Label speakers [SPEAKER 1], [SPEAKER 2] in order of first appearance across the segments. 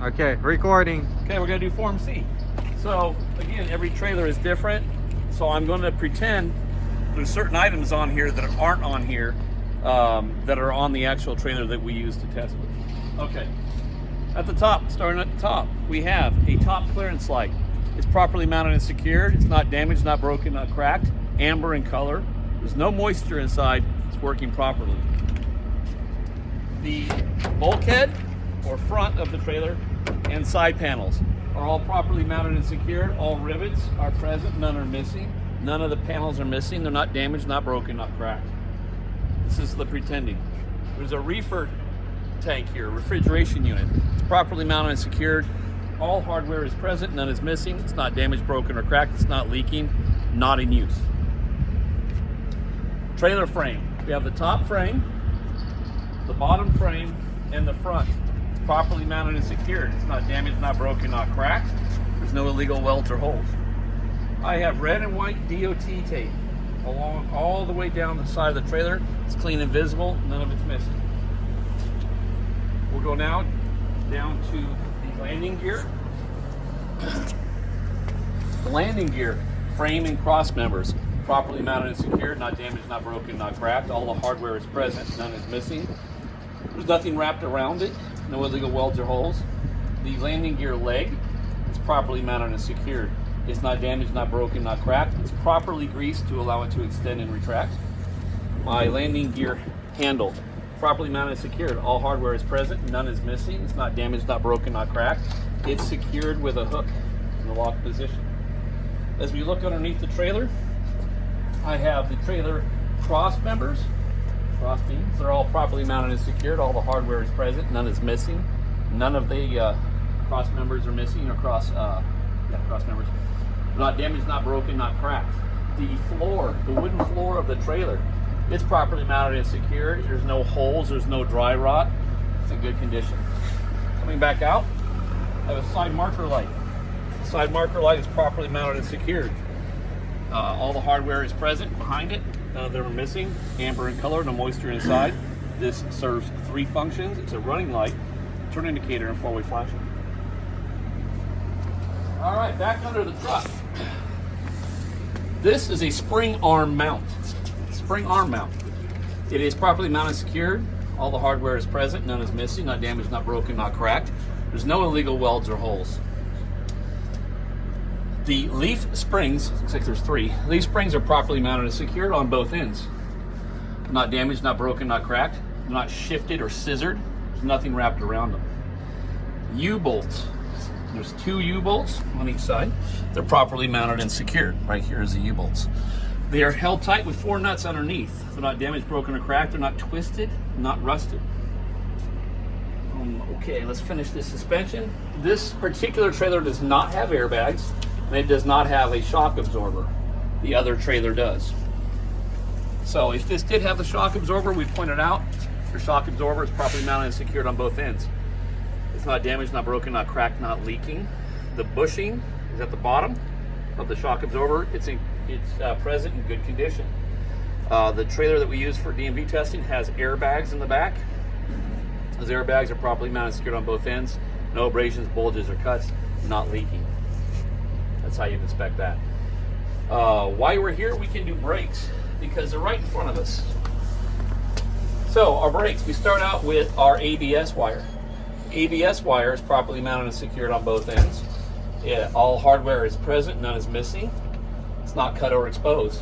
[SPEAKER 1] Okay, recording.
[SPEAKER 2] Okay, we're gonna do Form C. So again, every trailer is different. So I'm going to pretend there's certain items on here that aren't on here, that are on the actual trailer that we use to test with. Okay, at the top, starting at the top, we have a top clearance light. It's properly mounted and secured. It's not damaged, not broken, not cracked. Amber in color. There's no moisture inside. It's working properly. The bulkhead or front of the trailer and side panels are all properly mounted and secured. All rivets are present, none are missing. None of the panels are missing. They're not damaged, not broken, not cracked. This is the pretending. There's a reefer tank here, refrigeration unit. It's properly mounted and secured. All hardware is present, none is missing. It's not damaged, broken, or cracked. It's not leaking, not in use. Trailer frame. We have the top frame, the bottom frame, and the front. It's properly mounted and secured. It's not damaged, not broken, not cracked. There's no illegal welds or holes. I have red and white DOT tape along all the way down the side of the trailer. It's clean and visible, none of it's missing. We'll go now down to the landing gear. The landing gear, frame and cross members, properly mounted and secured, not damaged, not broken, not cracked. All the hardware is present, none is missing. There's nothing wrapped around it, no illegal welds or holes. The landing gear leg is properly mounted and secured. It's not damaged, not broken, not cracked. It's properly greased to allow it to extend and retract. My landing gear handle, properly mounted and secured. All hardware is present, none is missing. It's not damaged, not broken, not cracked. It's secured with a hook in the lock position. As we look underneath the trailer, I have the trailer cross members, cross beams. They're all properly mounted and secured. All the hardware is present, none is missing. None of the cross members are missing, or cross members. Not damaged, not broken, not cracked. The floor, the wooden floor of the trailer, it's properly mounted and secured. There's no holes, there's no dry rot. It's in good condition. Coming back out, I have a side marker light. The side marker light is properly mounted and secured. All the hardware is present behind it. None of them are missing. Amber in color, no moisture inside. This serves three functions. It's a running light, turn indicator, and four-way flashing. All right, back under the truck. This is a spring arm mount. Spring arm mount. It is properly mounted and secured. All the hardware is present, none is missing, not damaged, not broken, not cracked. There's no illegal welds or holes. The leaf springs, looks like there's three. Leaf springs are properly mounted and secured on both ends. Not damaged, not broken, not cracked. They're not shifted or scissored. There's nothing wrapped around them. U-bolts. There's two U-bolts on each side. They're properly mounted and secured. Right here is the U-bolts. They are held tight with four nuts underneath. They're not damaged, broken, or cracked. They're not twisted, not rusted. Okay, let's finish this suspension. This particular trailer does not have airbags, and it does not have a shock absorber. The other trailer does. So if this did have the shock absorber, we pointed out, the shock absorber is properly mounted and secured on both ends. It's not damaged, not broken, not cracked, not leaking. The bushing is at the bottom of the shock absorber. It's present in good condition. The trailer that we use for DMV testing has airbags in the back. Those airbags are properly mounted and secured on both ends. No abrasions, bulges, or cuts, not leaking. That's how you inspect that. While we're here, we can do brakes because they're right in front of us. So our brakes, we start out with our ABS wire. ABS wire is properly mounted and secured on both ends. All hardware is present, none is missing. It's not cut or exposed.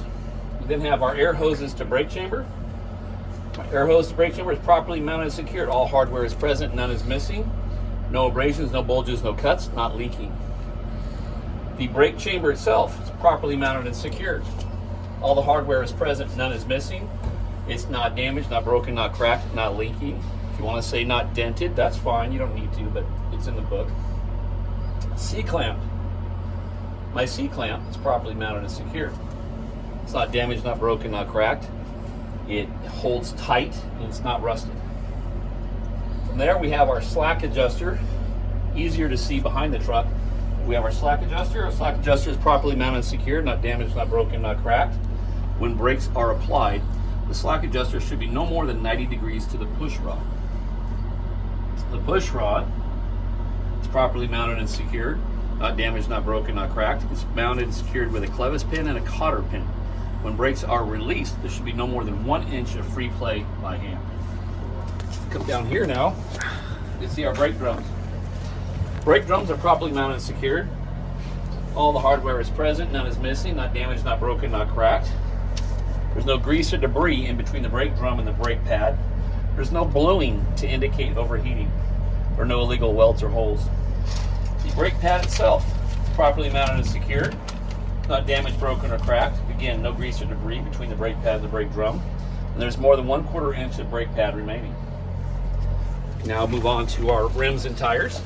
[SPEAKER 2] We then have our air hoses to brake chamber. My air hose to brake chamber is properly mounted and secured. All hardware is present, none is missing. No abrasions, no bulges, no cuts, not leaking. The brake chamber itself is properly mounted and secured. All the hardware is present, none is missing. It's not damaged, not broken, not cracked, not leaking. If you want to say not dented, that's fine. You don't need to, but it's in the book. C-clamp. My C-clamp is properly mounted and secured. It's not damaged, not broken, not cracked. It holds tight and it's not rusted. From there, we have our slack adjuster. Easier to see behind the truck. We have our slack adjuster. Our slack adjuster is properly mounted and secured, not damaged, not broken, not cracked. When brakes are applied, the slack adjuster should be no more than 90 degrees to the push rod. The push rod It's properly mounted and secured. Not damaged, not broken, not cracked. It's mounted and secured with a clevis pin and a cotter pin. When brakes are released, there should be no more than 1 inch of free play by hand. Come down here now, you see our brake drums. Brake drums are properly mounted and secured. All the hardware is present, none is missing, not damaged, not broken, not cracked. There's no grease or debris in between the brake drum and the brake pad. There's no bluing to indicate overheating, or no illegal welds or holes. The brake pad itself is properly mounted and secured, not damaged, broken, or cracked. Again, no grease or debris between the brake pad and the brake drum. And there's more than 1/4 inch of brake pad remaining. Now I'll move on to our rims and tires.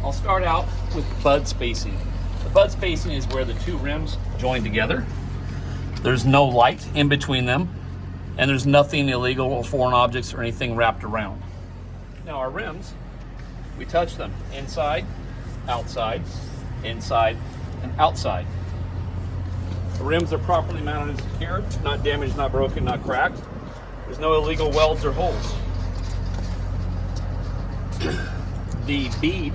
[SPEAKER 2] I'll start out with bud spacing. The bud spacing is where the two rims join together. There's no light in between them, and there's nothing illegal or foreign objects or anything wrapped around. Now our rims, we touch them inside, outside, inside, and outside. The rims are properly mounted and secured, not damaged, not broken, not cracked. There's no illegal welds or holes. The bead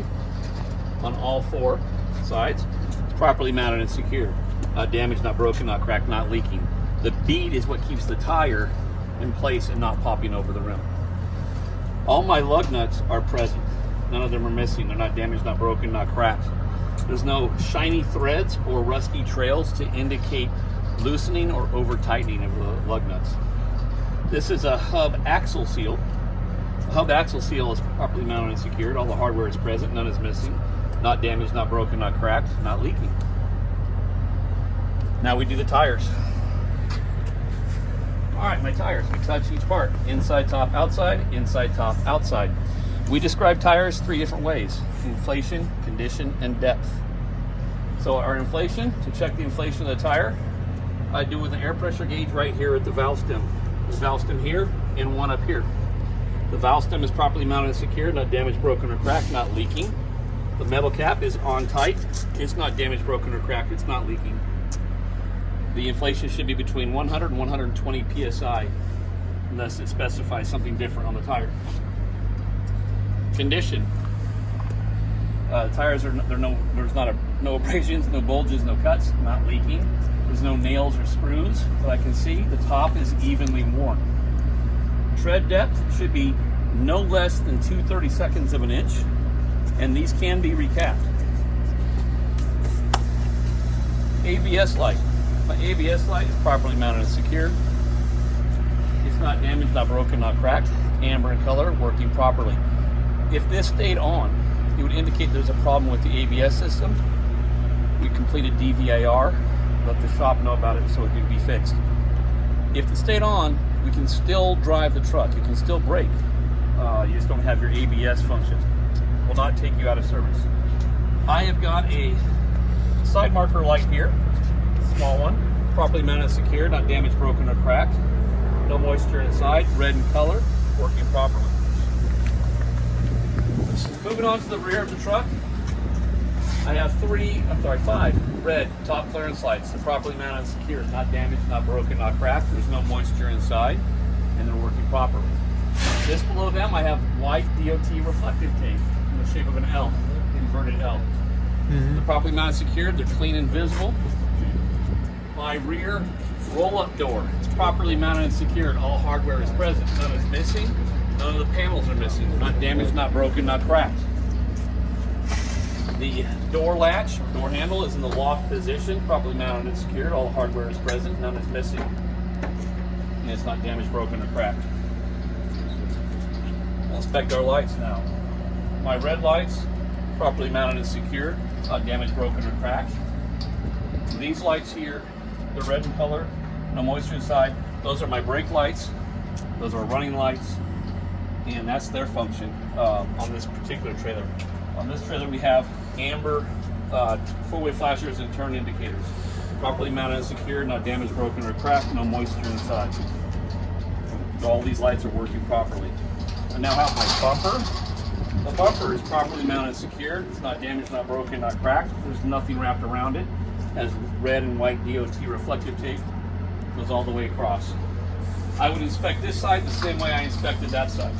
[SPEAKER 2] on all 4 sides is properly mounted and secured. Not damaged, not broken, not cracked, not leaking. The bead is what keeps the tire in place and not popping over the rim. All my lug nuts are present. None of them are missing. They're not damaged, not broken, not cracked. There's no shiny threads or rusty trails to indicate loosening or over tightening of the lug nuts. This is a hub axle seal. The hub axle seal is properly mounted and secured. All the hardware is present. None is missing. Not damaged, not broken, not cracked, not leaking. Now we do the tires. All right, my tires. We touch each part. Inside, top, outside. Inside, top, outside. We describe tires 3 different ways: inflation, condition, and depth. So our inflation, to check the inflation of the tire, I do with an air pressure gauge right here at the valve stem. There's a valve stem here and one up here. The valve stem is properly mounted and secured, not damaged, broken, or cracked, not leaking. The metal cap is on tight. It's not damaged, broken, or cracked. It's not leaking. The inflation should be between 100 and 120 psi, unless it specifies something different on the tire. Condition. Tires there's no abrasions, no bulges, no cuts, not leaking. There's no nails or screws that I can see. The top is evenly worn. Tread depth should be no less than 2/32 of an inch, and these can be recapped. ABS light. My ABS light is properly mounted and secured. It's not damaged, not broken, not cracked. Amber in color, working properly. If this stayed on, it would indicate there's a problem with the ABS system. We completed DVAR, let the shop know about it so it can be fixed. If it stayed on, we can still drive the truck. You can still brake. You just don't have your ABS function. It will not take you out of service. I have got a side marker light here, small one, properly mounted and secured, not damaged, broken, or cracked. No moisture inside, red in color, working properly. Moving on to the rear of the truck, I have 5 red top clearance lights. They're properly mounted and secured, not damaged, not broken, not cracked. There's no moisture inside, and they're working properly. Just below them, I have white DOT reflective tape in the shape of an L, inverted L. They're properly mounted and secured. They're clean and visible. My rear roll-up door is properly mounted and secured. All hardware is present. None is missing. None of the panels are missing. Not damaged, not broken, not cracked. The door latch, door handle is in the lock position, properly mounted and secured. All the hardware is present. None is missing. And it's not damaged, broken, or cracked. I'll inspect our lights now. My red lights, properly mounted and secured. Not damaged, broken, or cracked. These lights here, they're red in color. No moisture inside. Those are my brake lights. Those are running lights. And that's their function on this particular trailer. On this trailer we have amber four-way flashers and turn indicators. Properly mounted and secured, not damaged, broken, or cracked, no moisture inside. So all these lights are working properly. I now have my bumper. The bumper is properly mounted and secured. It's not damaged, not broken, not cracked. There's nothing wrapped around it. It has red and white DOT reflective tape. Goes all the way across. I would inspect this side the same way I inspected that side.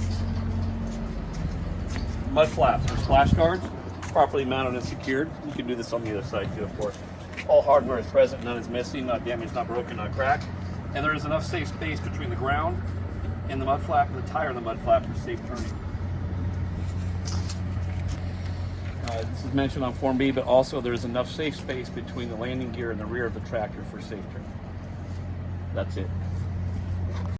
[SPEAKER 2] mud flaps or splash guards, properly mounted and secured. You can do this on the other side too, of course. All hardware is present, none is missing, not damaged, not broken, not cracked. And there is enough safe space between the ground and the mud flap and the tire of the mud flap for safe turning. This is mentioned on Form B, but also there's enough safe space between the landing gear and the rear of the tractor for safe turning. That's it.